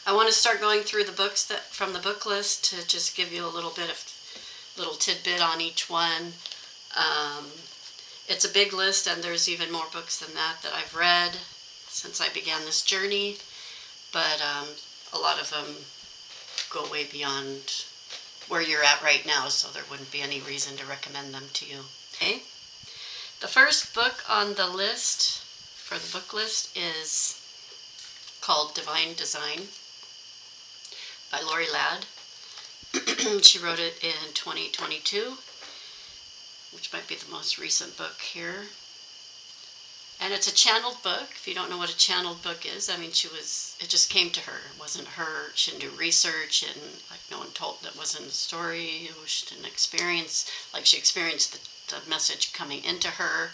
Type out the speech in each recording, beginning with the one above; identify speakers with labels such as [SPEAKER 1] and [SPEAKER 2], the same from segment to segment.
[SPEAKER 1] I want to start going through the books that from the book list to just give you a little tidbit on each one. Um, it's a big list, and there's even more books than that I've read since I began this journey, but a lot of them go way beyond where you're at right now, so there wouldn't be any reason to recommend them to you. Okay. The first book on the list, for the book list, is called Divine Design by Lori Ladd. She wrote it in 2022, which might be the most recent book here. And it's a channeled book. If you don't know what a channeled book is, I mean, it just came to her. It wasn't her. She didn't do research, and like no one told, that wasn't a story. She didn't experience, like she experienced the message coming into her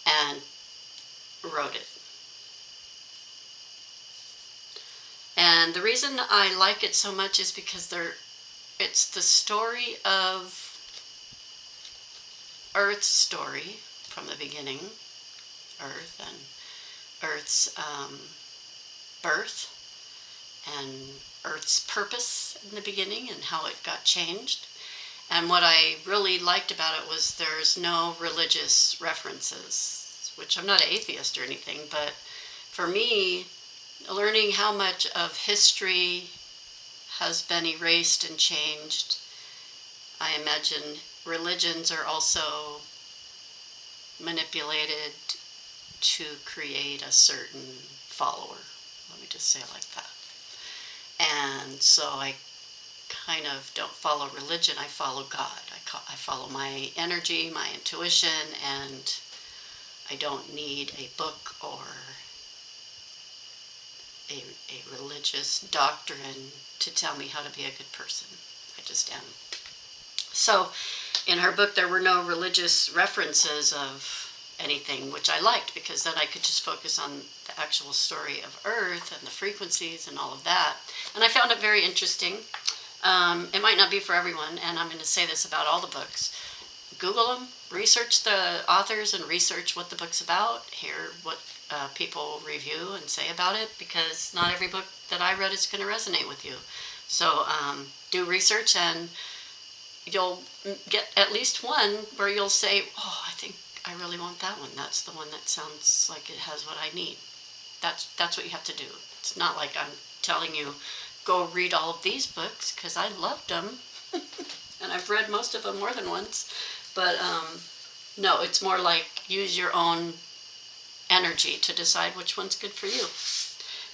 [SPEAKER 1] and wrote it. And the reason I like it so much is because it's the story of Earth's story from the beginning, Earth and Earth's birth and Earth's purpose in the beginning and how it got changed. And what I really liked about it was there's no religious references, which I'm not an atheist or anything, but for me, learning how much of history has been erased and changed, I imagine religions are also manipulated to create a certain follower. Let me just say it like that. And so I kind of don't follow religion, I follow God. I follow my energy, my intuition, and I don't need a book or a religious doctrine to tell me how to be a good person. I just am. So in her book there were no religious references of anything, which I liked, because then I could just focus on the actual story of Earth and the frequencies and all of that. And I found it very interesting. It might not be for everyone, and I'm going to say this about all the books. Google them, research the authors, and research what the book's about. Hear what people review and say about it, because not every book that I read is going to resonate with you. So do research, and you'll get at least one where you'll say, oh, I think I really want that one. That's the one that sounds like it has what I need. That's what you have to do. It's not like I'm telling you, go read all of these books, because I loved them. And I've read most of them more than once. But no, it's more like use your own energy to decide which one's good for you.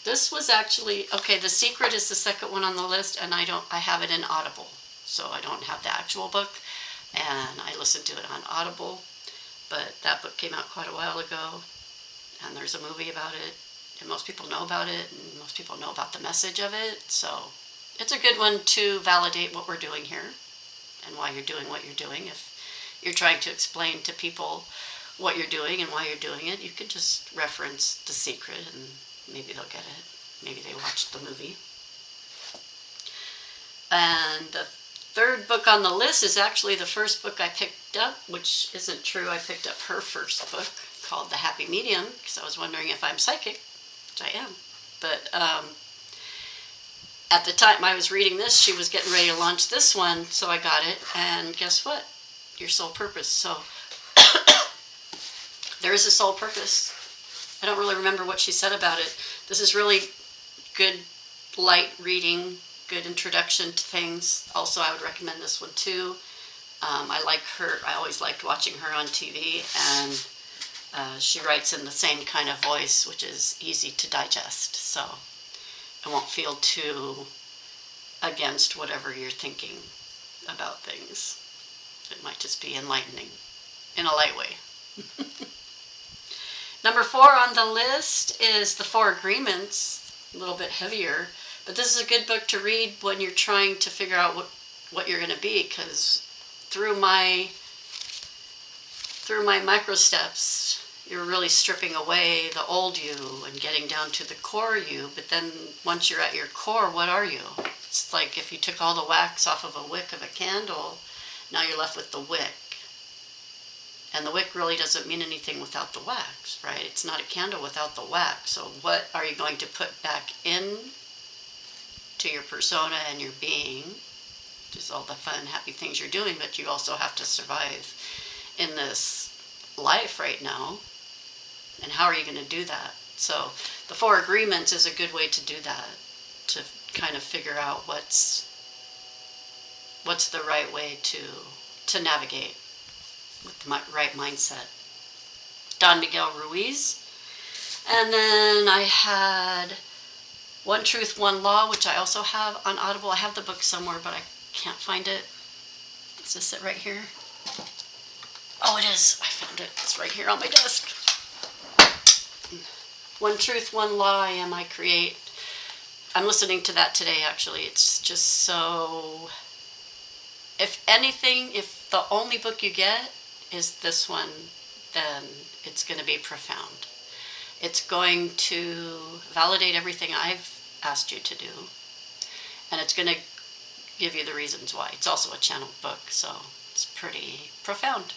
[SPEAKER 1] This was actually, okay, The Secret is the second one on the list, and I have it in Audible. So I don't have the actual book, and I listened to it on Audible. But that book came out quite a while ago, and there's a movie about it, and most people know about it, and most people know about the message of it. So it's a good one to validate what we're doing here and why you're doing what you're doing. If you're trying to explain to people what you're doing and why you're doing it, you could just reference The Secret and maybe they'll get it. Maybe they watched the movie. And the third book on the list is actually the first book I picked up, which isn't true. I picked up her first book called The Happy Medium, because I was wondering if I'm psychic, which I am. But at the time I was reading this, she was getting ready to launch this one, so I got it. And guess what? Your soul purpose. So there is a soul purpose. I don't really remember what she said about it. This is really good, light reading, good introduction to things. Also, I would recommend this one too. I like her. I always liked watching her on TV, and she writes in the same kind of voice, which is easy to digest. So I won't feel too against whatever you're thinking about things. It might just be enlightening in a light way. Number 4 on the list is The Four Agreements, a little bit heavier. But this is a good book to read when you're trying to figure out what you're going to be, because through my micro steps, you're really stripping away the old you and getting down to the core you. But then once you're at your core, what are you? It's like if you took all the wax off of a wick of a candle, now you're left with the wick. And the wick really doesn't mean anything without the wax, right? It's not a candle without the wax. So what are you going to put back in to your persona and your being, just all the fun, happy things you're doing, but you also have to survive in this life right now. And how are you going to do that? So the Four Agreements is a good way to do that, to kind of figure out what's the right way to navigate with the right mindset. Don Miguel Ruiz. And then I had One Truth, One Law, which I also have on Audible. I have the book somewhere, but I can't find it. Is this it right here? Oh, it is. I found it. It's right here on my desk. One Truth, One Law, I Am, I Create. I'm listening to that today, actually. It's just so... If anything, if the only book you get is this one, then it's going to be profound. It's going to validate everything I've asked you to do, and it's going to give you the reasons why. It's also a channeled book, so it's pretty profound.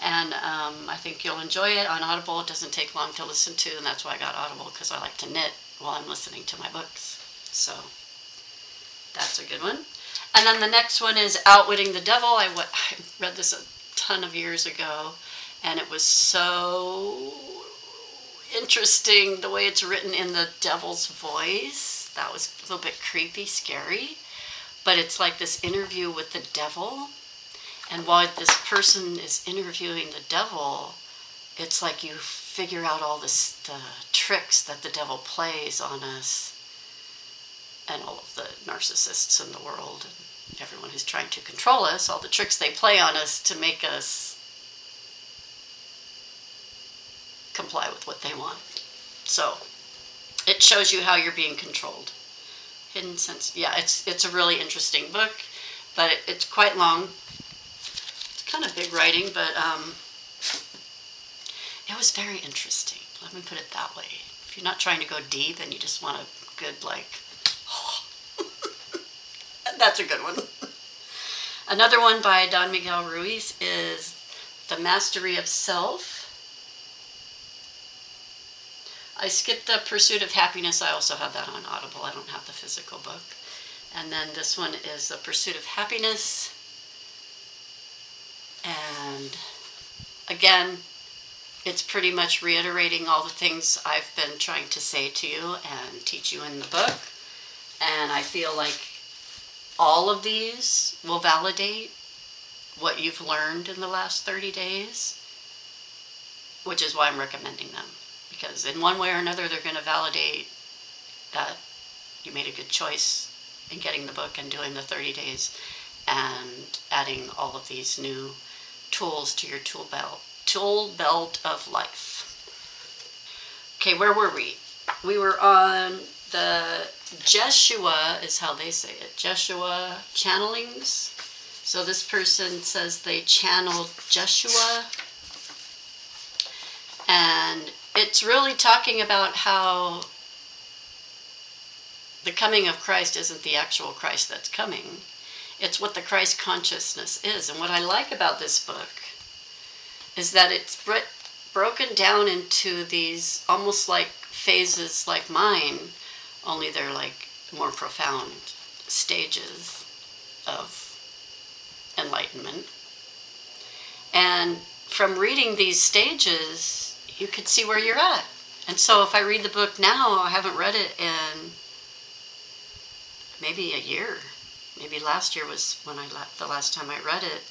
[SPEAKER 1] And I think you'll enjoy it on Audible. It doesn't take long to listen to, and that's why I got Audible, because I like to knit while I'm listening to my books. So that's a good one. And then the next one is Outwitting the Devil. I read this a ton of years ago, and it was so interesting the way it's written in the devil's voice. That was a little bit creepy, scary. But it's like this interview with the devil. And while this person is interviewing the devil, it's like you figure out all the tricks that the devil plays on us and all of the narcissists in the world and everyone who's trying to control us, all the tricks they play on us to make us comply with what they want. So it shows you how you're being controlled. Hidden Sense. Yeah, it's a really interesting book, but it's quite long. It's kind of big writing, but it was very interesting. Let me put it that way. If you're not trying to go deep and you just want a good, that's a good one. Another one by Don Miguel Ruiz is The Mastery of Self. I skipped The Pursuit of Happiness. I also have that on Audible. I don't have the physical book. And then this one is The Pursuit of Happiness. And again, it's pretty much reiterating all the things I've been trying to say to you and teach you in the book. And I feel like all of these will validate what you've learned in the last 30 days, which is why I'm recommending them. Because in one way or another, they're going to validate that you made a good choice in getting the book and doing the 30 days and adding all of these new tools to your tool belt of life. Okay, where were we? We were on the Jeshua, is how they say it, Jeshua channelings. So this person says they channeled Jeshua, and it's really talking about how the coming of Christ isn't the actual Christ that's coming. It's what the Christ consciousness is. And what I like about this book is that it's broken down into these almost like phases like mine, only they're like more profound stages of enlightenment. And from reading these stages, you could see where you're at. And so if I read the book now, I haven't read it in maybe a year. Maybe last year was when the last time I read it.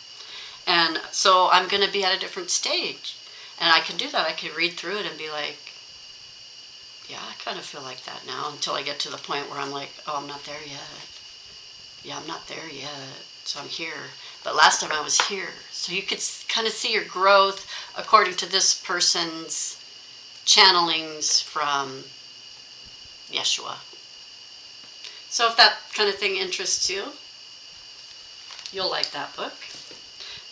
[SPEAKER 1] And so I'm going to be at a different stage. And I can do that. I can read through it and be like, yeah, I kind of feel like that now, until I get to the point where I'm like, oh, I'm not there yet. Yeah, I'm not there yet. So I'm here. But last time I was here. So you could kind of see your growth according to this person's channelings from Yeshua. So if that kind of thing interests you, you'll like that book.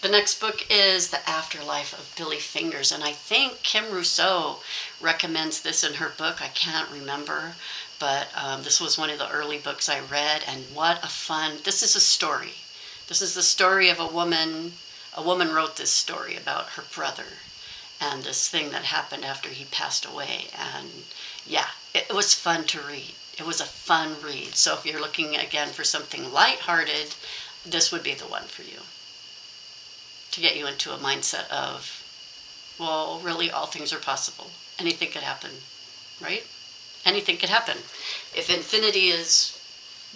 [SPEAKER 1] The next book is The Afterlife of Billy Fingers, and I think Kim Rousseau recommends this in her book. I can't remember, but this was one of the early books I read, and what a fun, this is a story. This is the story of a woman wrote this story about her brother and this thing that happened after he passed away, and yeah, it was fun to read. It was a fun read. So if you're looking again for something lighthearted, this would be the one for you, to get you into a mindset of, well, really all things are possible. Anything could happen, right? Anything could happen. If infinity is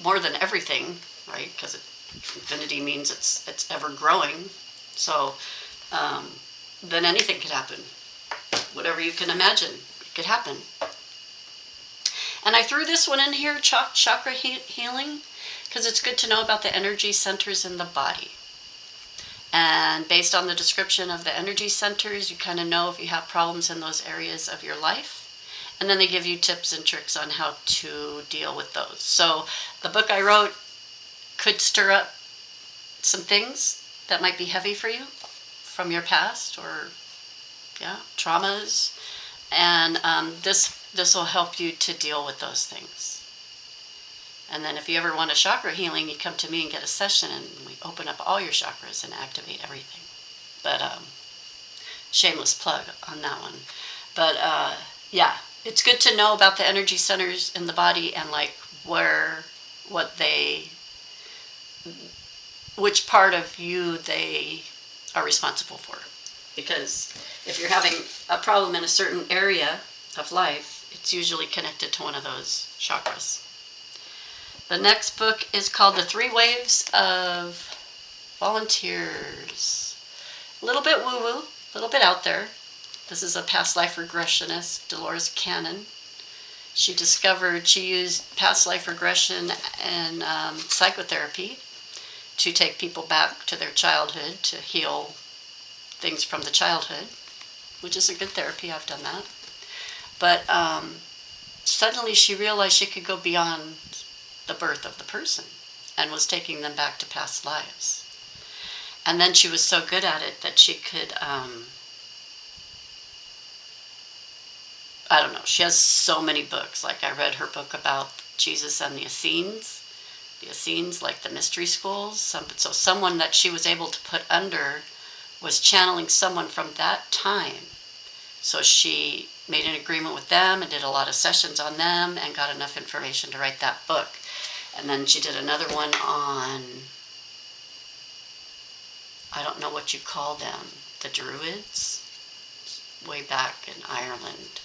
[SPEAKER 1] more than everything, right? Because infinity means it's ever growing. So then anything could happen. Whatever you can imagine, it could happen. And I threw this one in here, chakra healing, because it's good to know about the energy centers in the body. And based on the description of the energy centers, you kind of know if you have problems in those areas of your life. And then they give you tips and tricks on how to deal with those. So the book I wrote could stir up some things that might be heavy for you from your past, or traumas. And this will help you to deal with those things. And then if you ever want a chakra healing, you come to me and get a session, and we open up all your chakras and activate everything. But shameless plug on that one. But it's good to know about the energy centers in the body, and like which part of you they are responsible for. Because if you're having a problem in a certain area of life, it's usually connected to one of those chakras. The next book is called The 3 Waves of Volunteers. A little bit woo-woo, a little bit out there. This is a past life regressionist, Dolores Cannon. She used past life regression and psychotherapy to take people back to their childhood, to heal things from the childhood, which is a good therapy. I've done that. But suddenly she realized she could go beyond the birth of the person, and was taking them back to past lives. And then she was so good at it that she could, she has so many books. Like I read her book about Jesus and the Essenes, like the mystery schools. So someone that she was able to put under was channeling someone from that time. So she made an agreement with them and did a lot of sessions on them and got enough information to write that book. And then she did another one on, I don't know what you call them, the Druids, way back in Ireland.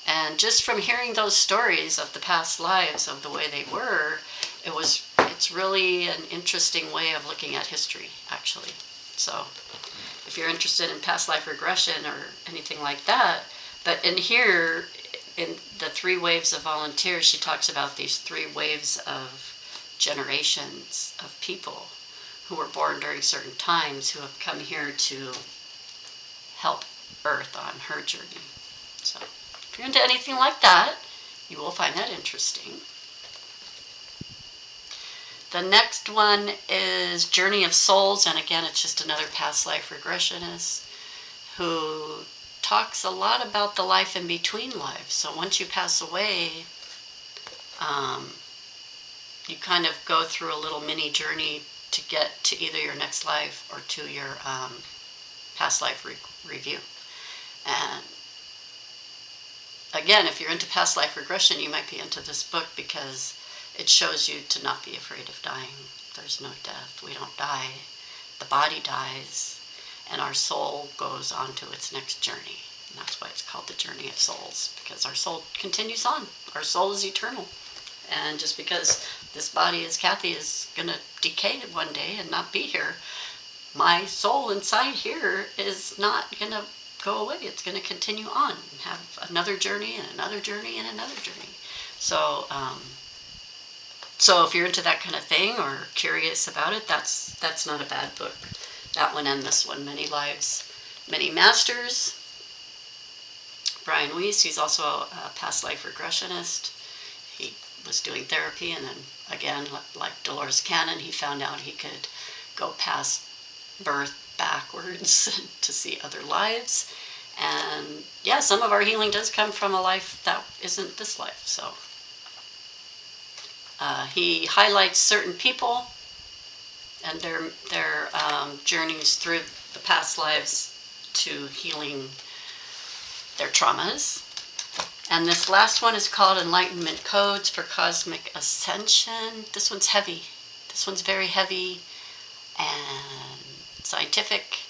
[SPEAKER 1] And just from hearing those stories of the past lives, of the way they were, it's really an interesting way of looking at history, actually. So if you're interested in past life regression or anything like that, but in here, in the 3 waves of volunteers, she talks about these 3 waves of generations of people who were born during certain times, who have come here to help Earth on her journey. So if you're into anything like that, you will find that interesting. The next one is Journey of Souls, and again, it's just another past life regressionist who talks a lot about the life in between lives. So once you pass away, you kind of go through a little mini journey to get to either your next life or to your past life review. And again, if you're into past life regression, you might be into this book because it shows you to not be afraid of dying. There's no death. We don't die. The body dies, and our soul goes on to its next journey. And that's why it's called the Journey of Souls, because our soul continues on. Our soul is eternal. And just because this body, as Kathy, is going to decay one day and not be here, my soul inside here is not going to go away. It's going to continue on and have another journey and another journey and another journey. So if you're into that kind of thing or curious about it, that's not a bad book. That one and this one, Many Lives, Many Masters. Brian Weiss, he's also a past life regressionist. He was doing therapy, and then again, like Dolores Cannon, he found out he could go past birth backwards to see other lives. And yeah, some of our healing does come from a life that isn't this life. So he highlights certain people and their journeys through the past lives to healing their traumas. And this last one is called Enlightenment Codes for Cosmic Ascension. This one's heavy. This one's very heavy and scientific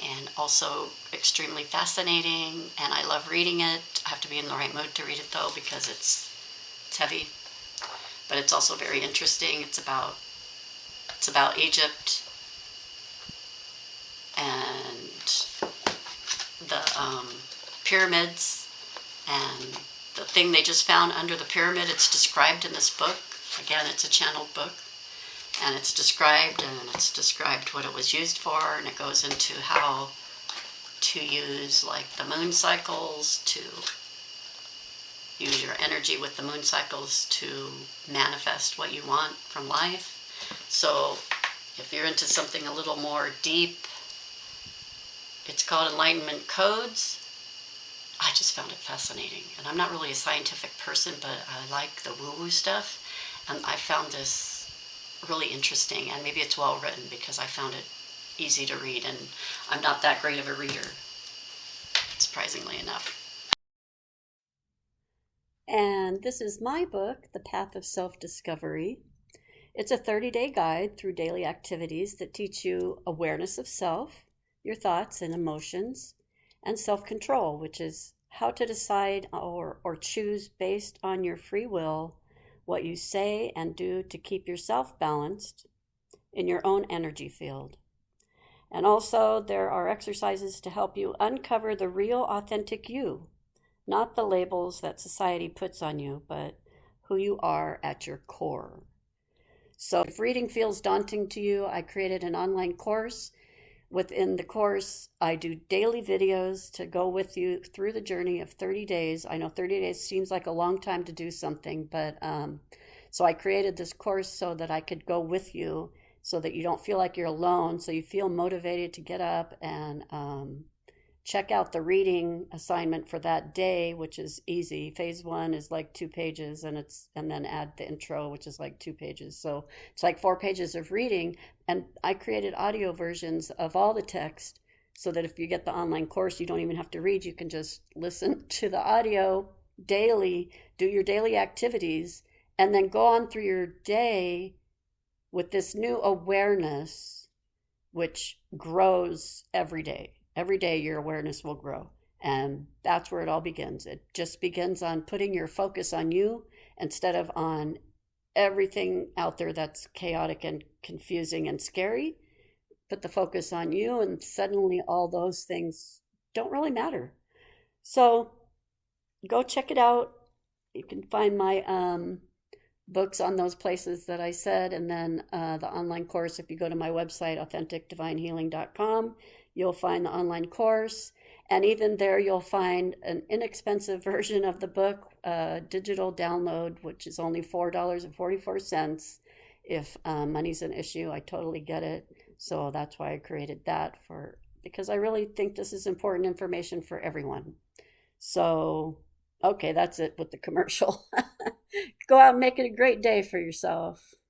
[SPEAKER 1] and also extremely fascinating, and I love reading it. I have to be in the right mood to read it though, because it's heavy, but it's also very interesting. It's about Egypt and the pyramids, and the thing they just found under the pyramid. It's described in this book. Again, it's a channeled book, and it's described what it was used for, and it goes into how to use like the moon cycles, to use your energy with the moon cycles to manifest what you want from life. So if you're into something a little more deep, it's called Enlightenment Codes. I just found it fascinating, and I'm not really a scientific person, but I like the woo-woo stuff, and I found this really interesting, and maybe it's well written because I found it easy to read, and I'm not that great of a reader, surprisingly enough. And this is my book, The Path of Self-Discovery. It's a 30-day guide through daily activities that teach you awareness of self, your thoughts and emotions, and self-control, which is how to decide or choose based on your free will what you say and do to keep yourself balanced in your own energy field. And also, there are exercises to help you uncover the real, authentic you, not the labels that society puts on you, but who you are at your core. So if reading feels daunting to you, I created an online course. Within the course, I do daily videos to go with you through the journey of 30 days. I know 30 days seems like a long time to do something, but so I created this course so that I could go with you, so that you don't feel like you're alone, so you feel motivated to get up and check out the reading assignment for that day, which is easy. Phase 1 is like 2 pages, and then add the intro, which is like 2 pages. So it's like 4 pages of reading, and I created audio versions of all the text so that if you get the online course, you don't even have to read. You can just listen to the audio daily, do your daily activities, and then go on through your day with this new awareness, which grows every day. Every day your awareness will grow. And that's where it all begins. It just begins on putting your focus on you instead of on everything out there that's chaotic and confusing and scary. Put the focus on you, and suddenly all those things don't really matter. So go check it out. You can find my books on those places that I said, and then the online course. If you go to my website, authenticdivinehealing.com, you'll find the online course, and even there you'll find an inexpensive version of the book, digital download, which is only $4.44. If money's an issue, I totally get it. So that's why I created that, because I really think this is important information for everyone. So, okay, that's it with the commercial. Go out and make it a great day for yourself.